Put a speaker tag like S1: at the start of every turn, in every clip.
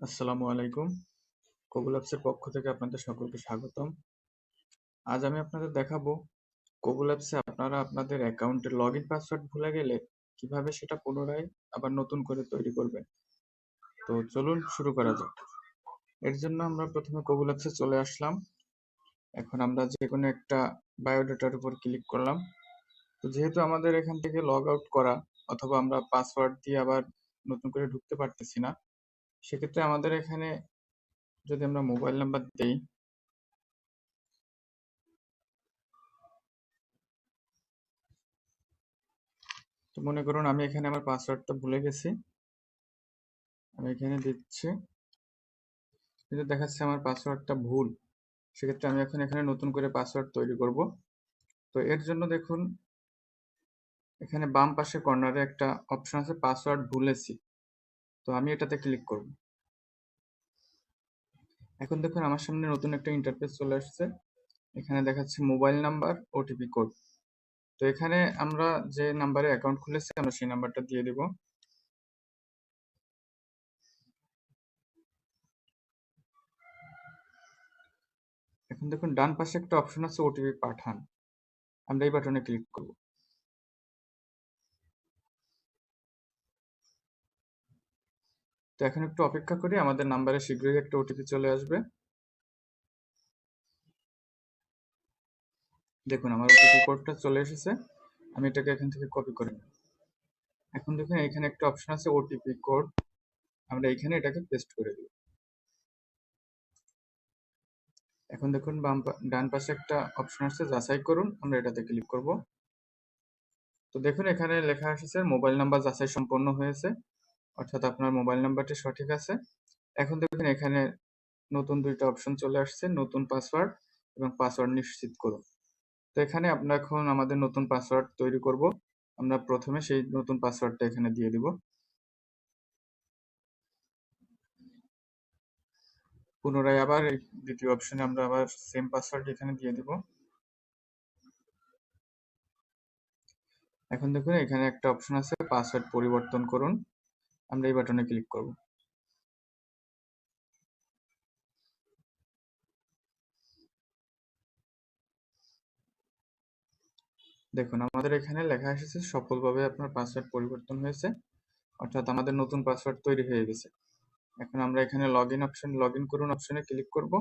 S1: আসসালামু আলাইকুম। কবুল অ্যাপসের পক্ষ থেকে আপনাদের সকলকে স্বাগতম। আজ আমি আপনাদের দেখাবো কবুল অ্যাপসে আপনারা আপনাদের অ্যাকাউন্টের লগইন পাসওয়ার্ড ভুলে গেলে কিভাবে সেটা পুনরায় আবার নতুন করে তৈরি করবেন। তো চলুন শুরু করা যাক। এর জন্য আমরা প্রথমে কবুল অ্যাপসে চলে আসলাম। এখন আমরা যেকোনো একটা বায়োডাটার উপর ক্লিক করলাম। তো যেহেতু আমাদের এখান থেকে লগ আউট করা অথবা আমরা পাসওয়ার্ড দিয়ে আবার নতুন করে ঢুকতে পারতেছি না, সেক্ষেত্রে আমাদের এখানে যদি আমরা মোবাইল নাম্বার দেই, তো মনে করুন আমি এখানে আমার পাসওয়ার্ডটা ভুলে গেছি, আমি এখানে দিচ্ছি, কিন্তু দেখাচ্ছে আমার পাসওয়ার্ডটা ভুল। সেক্ষেত্রে আমি এখন এখানে নতুন করে পাসওয়ার্ড তৈরি করব। তো এর জন্য দেখুন এখানে বাম পাশে কর্নারে একটা অপশন আছে পাসওয়ার্ড ভুলেছি। তো আমি এটাতে ক্লিক করব। এখন দেখুন আমার সামনে নতুন একটা ইন্টারফেস চলে আসছে। এখানে দেখাচ্ছে মোবাইল নাম্বার, ওটিপি কোড। তো এখানে আমরা যে নাম্বারে অ্যাকাউন্ট খুলেছি আমরা সেই নাম্বারটা দিয়ে দিব। এখন দেখুন ডান পাশে একটা অপশন আছে ওটিপি পাঠান, আমরা এই বাটনে ক্লিক করব। তো এখন একটু অপেক্ষা করি, আমাদের নাম্বারে শীঘ্রই একটা ওটিপি চলে আসবে। দেখুন আমার ওটিপি কোডটা চলে এসেছে, আমি এটাকে এখান থেকে কপি করে নেব। এখন দেখুন এখানে একটা অপশন আছে ওটিপি কোড, আমরা এখানে এটাকে পেস্ট করে দিব। এখন দেখুন ডান পাশে একটা অপশন আছে যাচাই করুন, আমরা এটাতে ক্লিক করব। তো দেখুন এখানে লেখা এসেছে মোবাইল নাম্বার যাচাই সম্পন্ন হয়েছে, অর্থাৎ আপনার মোবাইল নাম্বারটি সঠিক আছে। এখন দেখুন এখানে নতুন দুইটা অপশন চলে আসছে, নতুন পাসওয়ার্ড এবং পাসওয়ার্ড নিশ্চিত করুন। তো এখানে আমরা এখন আমাদের নতুন পাসওয়ার্ড তৈরি করব। আমরা প্রথমে সেই নতুন পাসওয়ার্ডটা এখানে দিয়ে দিব। পুনরায় আবার এই দ্বিতীয় অপশনে আমরা আবার সেম পাসওয়ার্ড এখানে দিয়ে দিব। এখন দেখুন এখানে একটা অপশন আছে পাসওয়ার্ড পরিবর্তন করুন, আমরা এই বাটনে ক্লিক করব। দেখুন আমাদের এখানে লেখা এসেছে সফলভাবে আপনার পাসওয়ার্ড পরিবর্তন হয়েছে, অর্থাৎ আমাদের নতুন পাসওয়ার্ড তৈরি হয়ে গেছে। এখন আমরা এখানে লগ ইন করুন অপশনে ক্লিক করব।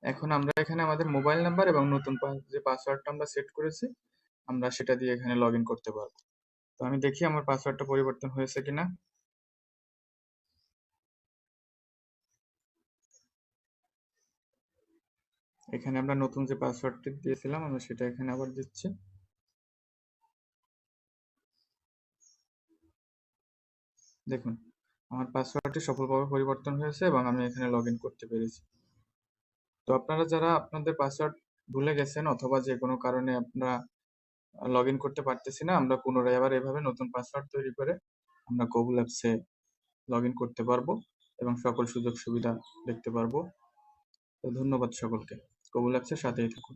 S1: এখন আমরা এখানে আমাদের মোবাইল নাম্বার এবং নতুন যে পাসওয়ার্ডটা আমরা সেট করেছি আমরা সেটা দিয়ে এখানে লগ ইন করতে পারবো। তো আমি দেখি আমার পাসওয়ার্ডটা পরিবর্তন হয়েছে কিনা। এখানে আমরা নতুন যে পাসওয়ার্ডটি দিয়েছিলাম আমরা সেটা এখানে আবার দিচ্ছি। দেখুন আমার পাসওয়ার্ডটি সফলভাবে পরিবর্তন হয়েছে এবং আমি এখানে লগ ইন করতে পেরেছি। তো আপনারা যারা আপনাদের পাসওয়ার্ড ভুলে গেছেন অথবা যে কোনো কারণে আপনারা লগ ইন করতে পারতেছি না, আমরা পুনরায় আবার এভাবে নতুন পাসওয়ার্ড তৈরি করে আমরা কবুল অ্যাপসে লগ ইন করতে পারবো এবং সকল সুযোগ সুবিধা দেখতে পারবো। তো ধন্যবাদ সকলকে, কবুল অ্যাপসের সাথেই থাকুন।